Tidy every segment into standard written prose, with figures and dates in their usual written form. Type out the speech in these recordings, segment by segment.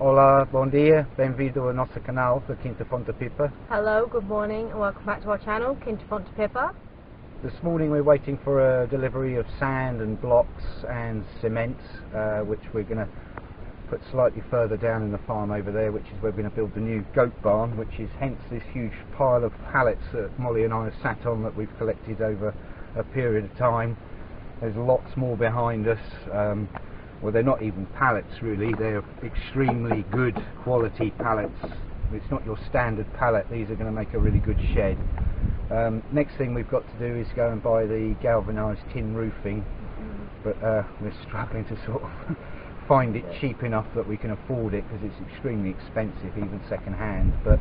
Hola, bom dia, bem-vindo ao nosso canal da Quinta, Fonte, Pipa. Hello, good morning and welcome back to our channel, Quinta, Fonte, Pipa. This morning we're waiting for a delivery of sand and blocks and cement, which we're going to put slightly further down in the farm over there, which is where we're going to build the new goat barn, which is hence this huge pile of pallets that Molly and I have sat on that we've collected over a period of time. There's lots more behind us. Well, they're not even pallets really, they're extremely good quality pallets. It's not your standard pallet, these are going to make a really good shed. Next thing we've got to do is go and buy the galvanised tin roofing, but we're struggling to sort of find it cheap enough that we can afford it, because it's extremely expensive, even second hand. But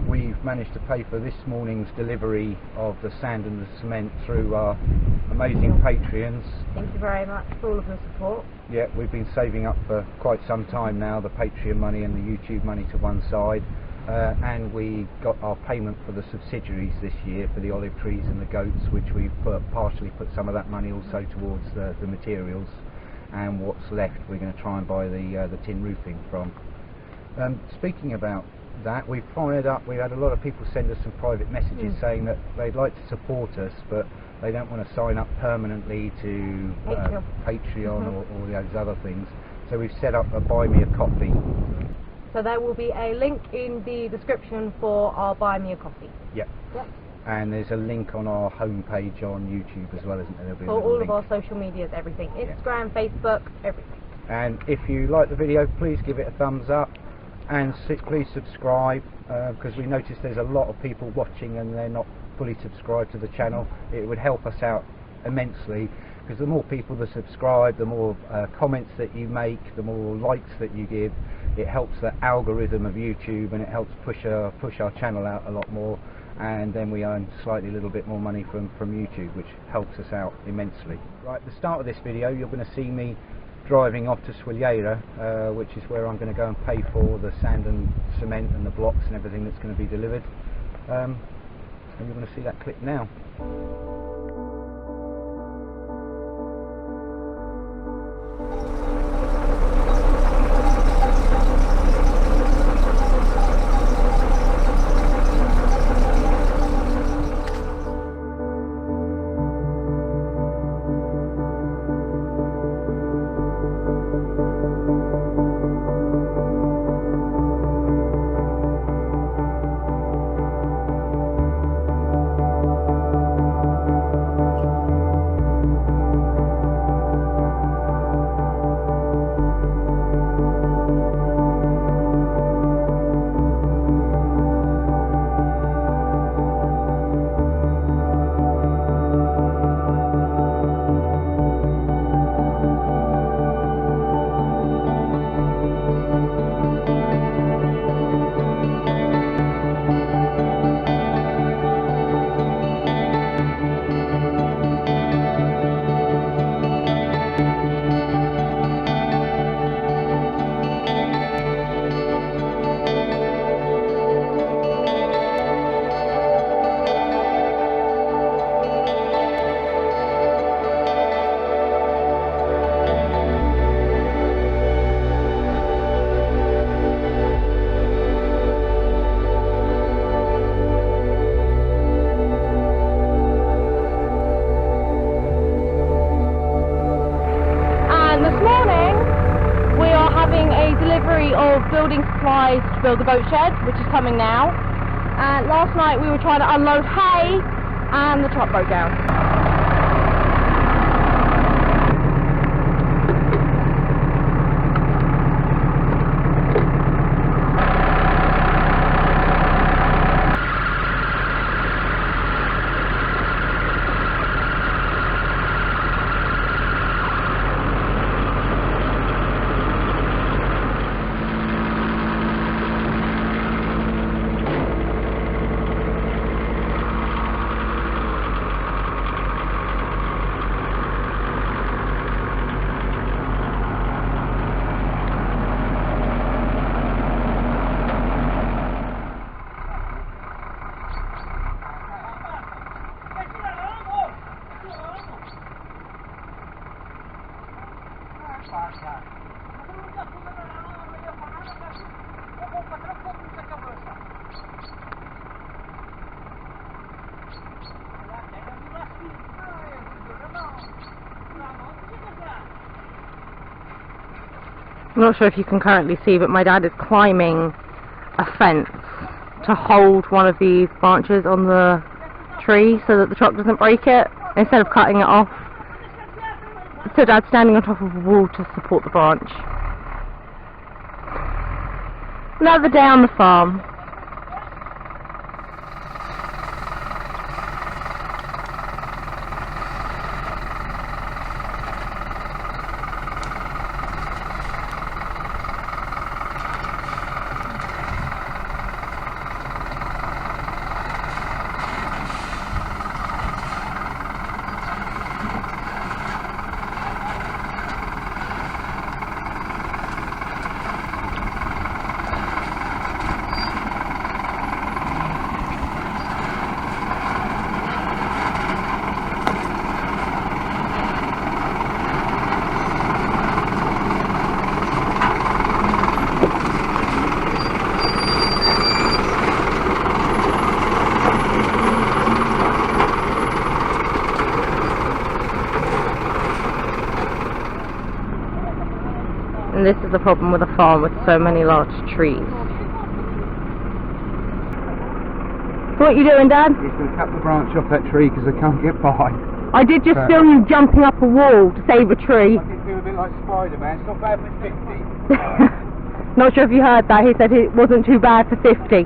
we've managed to pay for this morning's delivery of the sand and the cement through our amazing Patreons. Thank you very much for all of the support. Yeah, we've been saving up for quite some time now, the Patreon money and the YouTube money to one side, and we got our payment for the subsidiaries this year for the olive trees and the goats, which we've partially put some of that money also towards the materials, and what's left we're going to try and buy the tin roofing from. Speaking about that, we've fired up, we had a lot of people send us some private messages saying that they'd like to support us, but they don't want to sign up permanently to Patreon or those other things. So we've set up a Buy Me a Coffee. So there will be a link in the description for our Buy Me a Coffee. Yep. And there's a link on our homepage on YouTube as well, isn't there? There'll be for all of our social medias, everything. Instagram, Facebook, everything. And if you like the video, please give it a thumbs up. And please subscribe, because we noticed there's a lot of people watching and they're not fully subscribed to the channel. It would help us out immensely, because the more people that subscribe, the more comments that you make, the more likes that you give, it helps the algorithm of YouTube, and it helps push our channel out a lot more, and then we earn slightly a little bit more money from YouTube, which helps us out immensely. Right, at the start of this video you're going to see me driving off to Swilheira, which is where I'm going to go and pay for the sand and cement and the blocks and everything that's going to be delivered. And you're going to see that clip now. Of building supplies to build the goat shed, which is coming now. And last night we were trying to unload hay and the truck broke down. I'm not sure if you can currently see, but my dad is climbing a fence to hold one of these branches on the tree so that the truck doesn't break it, instead of cutting it off. So Dad's standing on top of a wall to support the branch. Another day on the farm. And this is the problem with a farm with so many large trees. So what are you doing, Dad? He's going to cut the branch off that tree because I can't get by. I did just film you jumping up a wall to save a tree. I did feel a bit like Spider-Man. It's not bad for 50. Not sure if you heard that. He said it wasn't too bad for 50.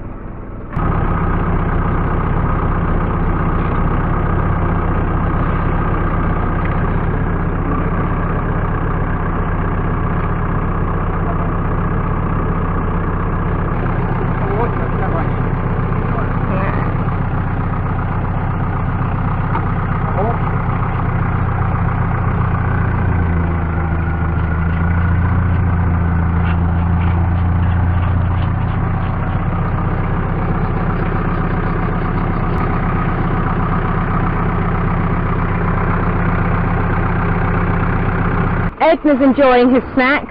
Edna's enjoying his snack,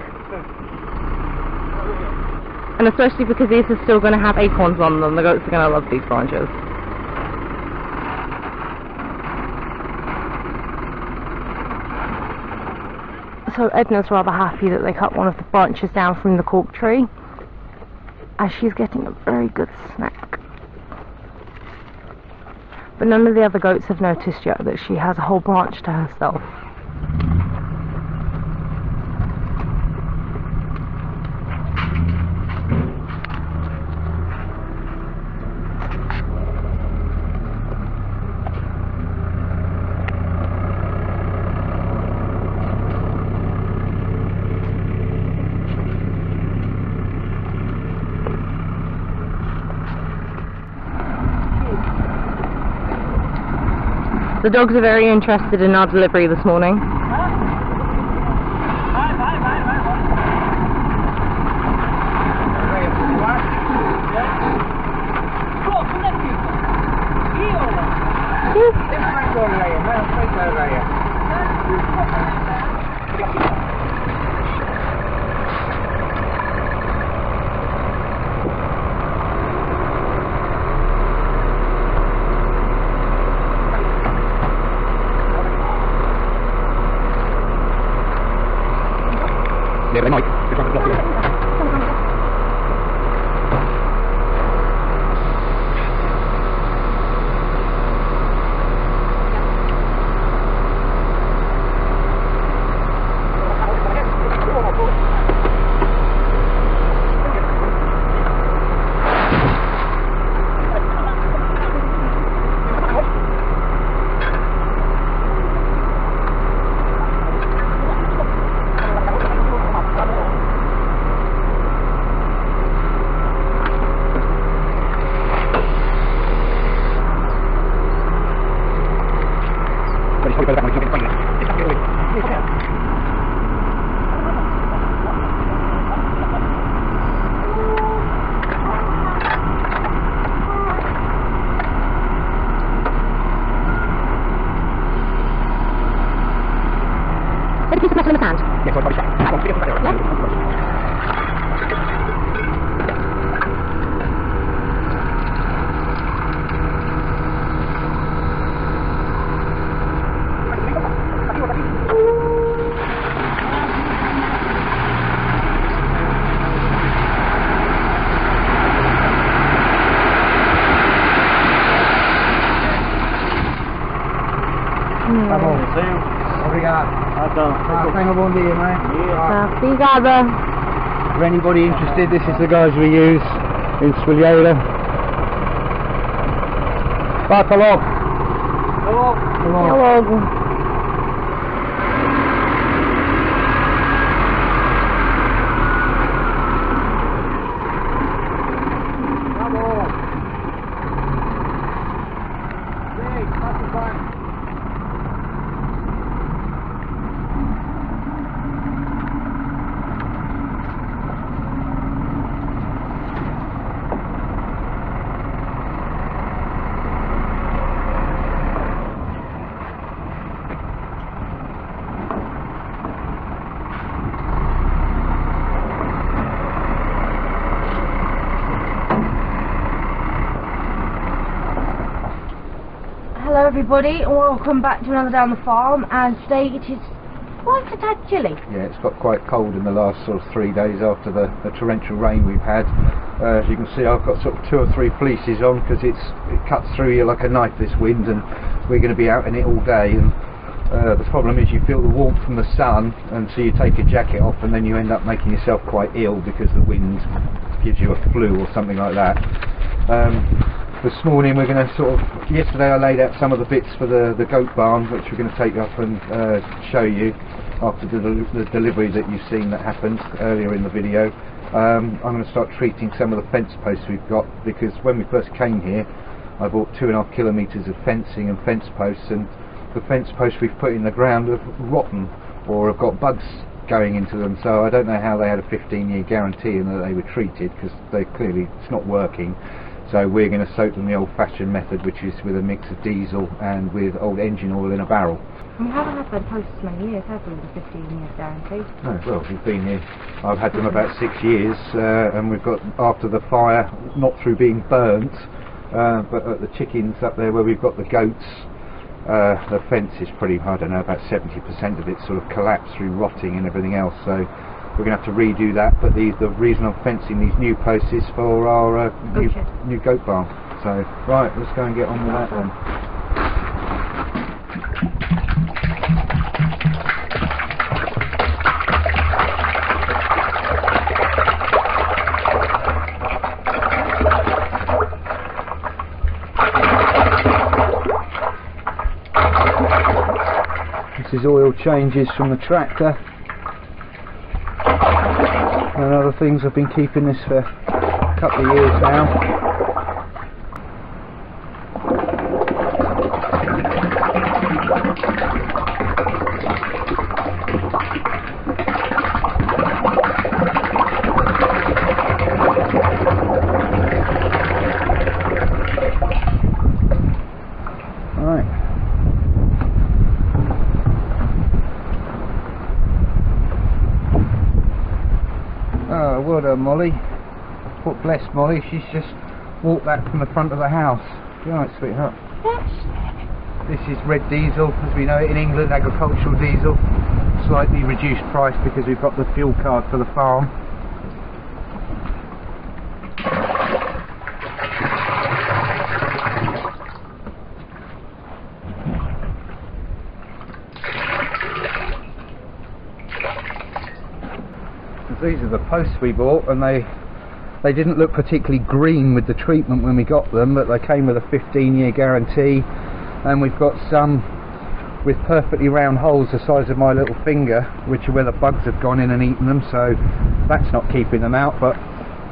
and especially because these are still going to have acorns on them, the goats are going to love these branches. So Edna's rather happy that they cut one of the branches down from the cork tree, as she's getting a very good snack. But none of the other goats have noticed yet that she has a whole branch to herself. The dogs are very interested in our delivery this morning. There's a piece of metal in the sand. Yes, I'll probably check. Tenga bom dia, mate. Obrigada. For anybody interested, this is the guys we use in Swilheira. Vai, até logo. Até logo. Hello everybody and welcome back to another Day on the Farm, and today it is quite a tad chilly. Yeah, it's got quite cold in the last sort of 3 days after the torrential rain we've had. As you can see, I've got sort of 2 or 3 fleeces on because it cuts through you like a knife, this wind, and we're going to be out in it all day. And the problem is you feel the warmth from the sun, and so you take a jacket off and then you end up making yourself quite ill because the wind gives you a flu or something like that. This morning we're going to yesterday I laid out some of the bits for the goat barn, which we're going to take up and show you after the delivery that you've seen that happened earlier in the video. I'm going to start treating some of the fence posts we've got, because when we first came here I bought 2.5 kilometres of fencing and fence posts, and the fence posts we've put in the ground have rotten or have got bugs going into them, so I don't know how they had a 15-year guarantee and that they were treated, because it's not working. So we're going to soak them the old-fashioned method, which is with a mix of diesel and with old engine oil in a barrel. We haven't had them posts many years, have we, with a 15-year guarantee? No, well, we've been here, I've had them about 6 years, and we've got, after the fire, not through being burnt, but at the chickens up there where we've got the goats, the fence is pretty, I don't know, about 70% of it sort of collapsed through rotting and everything else, so we're going to have to redo that. But the reason I'm fencing these new posts is for our new goat barn. So, right, let's go and get on with that then. This is oil changes from the tractor and other things. I've been keeping this for a couple of years now. Well done, Molly. God bless Molly, she's just walked back from the front of the house. Good night, sweetheart. Yes. This is red diesel, as we know it in England, agricultural diesel. Slightly reduced price because we've got the fuel card for the farm. These are the posts we bought, and they didn't look particularly green with the treatment when we got them, but they came with a 15-year guarantee, and we've got some with perfectly round holes the size of my little finger, which are where the bugs have gone in and eaten them, so that's not keeping them out. But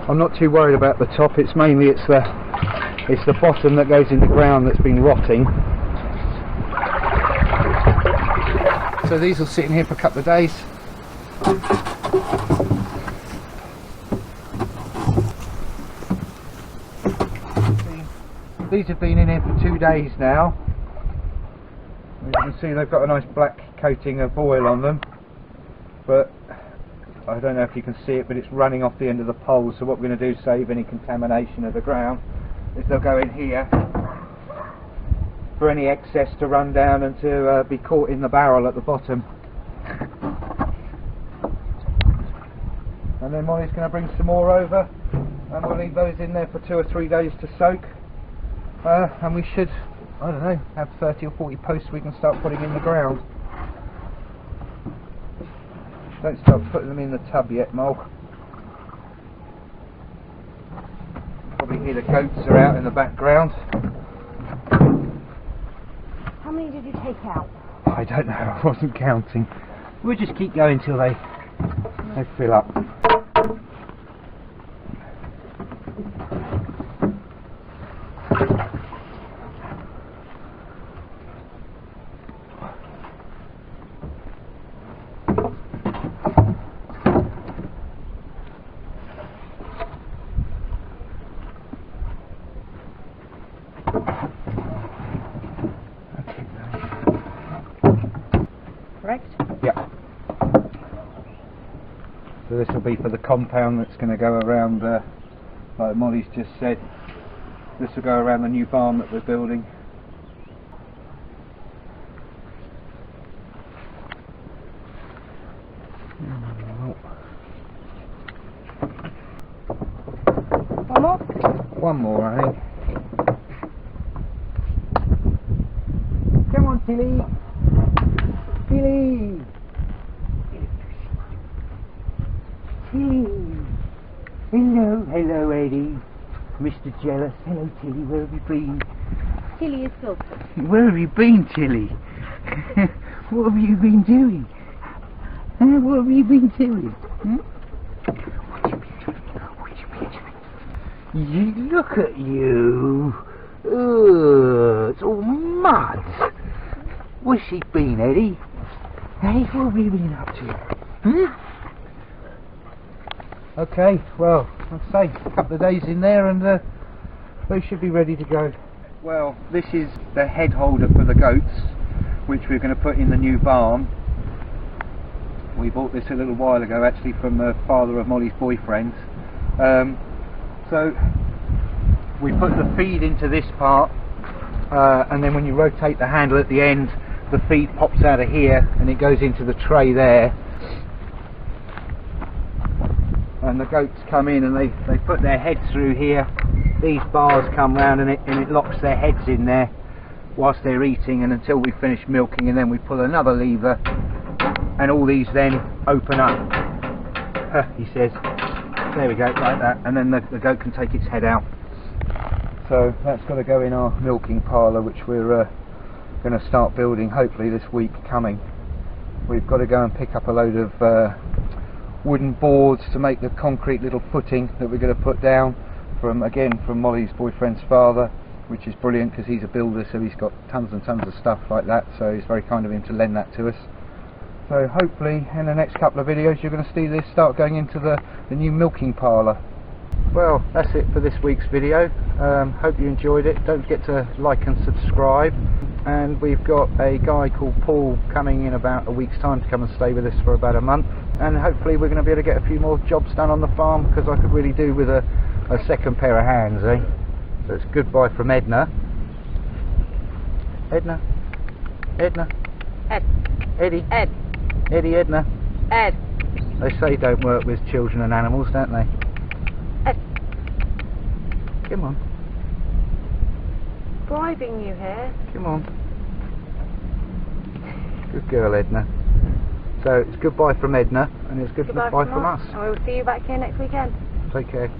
I'm not too worried about the top. It's mainly it's the bottom that goes in the ground that's been rotting. So these will sit in here for a couple of days. These have been in here for 2 days now. As you can see, they've got a nice black coating of oil on them, but I don't know if you can see it, but it's running off the end of the pole. So what we're going to do to save any contamination of the ground is they'll go in here for any excess to run down and to be caught in the barrel at the bottom. And then Molly's going to bring some more over, and we'll leave those in there for 2 or 3 days to soak. And we should, I don't know, have 30 or 40 posts we can start putting in the ground. Don't start putting them in the tub yet, Mol. Probably hear the goats are out in the background. How many did you take out? I don't know, I wasn't counting. We'll just keep going till they fill up. Correct? Yeah. So this will be for the compound that's going to go around, like Molly's just said. This will go around the new barn that we're building. One more? One more, I think. Come on, Tilly. Tilly. Tilly. Hello, hello, Eddie. Mr. Jealous. Hello, Tilly. Where have you been? Tilly is filthy. Where have you been, Tilly? What have you been doing? What have you been doing? Hmm? You look at you. It's all mud. Where's she been, Eddie? Hey, what have you been up to? Hmm? Okay, well, I'd say a couple of days in there and they should be ready to go. Well, this is the head holder for the goats, which we're going to put in the new barn. We bought this a little while ago, actually, from the father of Molly's boyfriend. So we put the feed into this part, and then when you rotate the handle at the end, the feed pops out of here and it goes into the tray there. And the goats come in and they put their heads through here. These bars come round and it locks their heads in there whilst they're eating, and until we finish milking, and then we pull another lever and all these then open up. He says, there we go, like that, and then the goat can take its head out. So that's got to go in our milking parlour, which we're going to start building hopefully this week coming. We've got to go and pick up a load of wooden boards to make the concrete little footing that we're going to put down from Molly's boyfriend's father, which is brilliant because he's a builder, so he's got tons and tons of stuff like that, so it's very kind of him to lend that to us. So hopefully in the next couple of videos you're going to see this start going into the new milking parlour. Well, that's it for this week's video. Hope you enjoyed it. Don't forget to like and subscribe, and we've got a guy called Paul coming in about a week's time to come and stay with us for about a month, and hopefully we're going to be able to get a few more jobs done on the farm, because I could really do with a second pair of hands, eh? So it's goodbye from Edna. Edna. Edna. Ed. Eddie. Ed. Eddie, Edna. Ed. They say don't work with children and animals, don't they? Ed. Come on. Bribing you here. Come on. Good girl, Edna. So it's goodbye from Edna, and it's goodbye from us. And we will see you back here next weekend. Take care.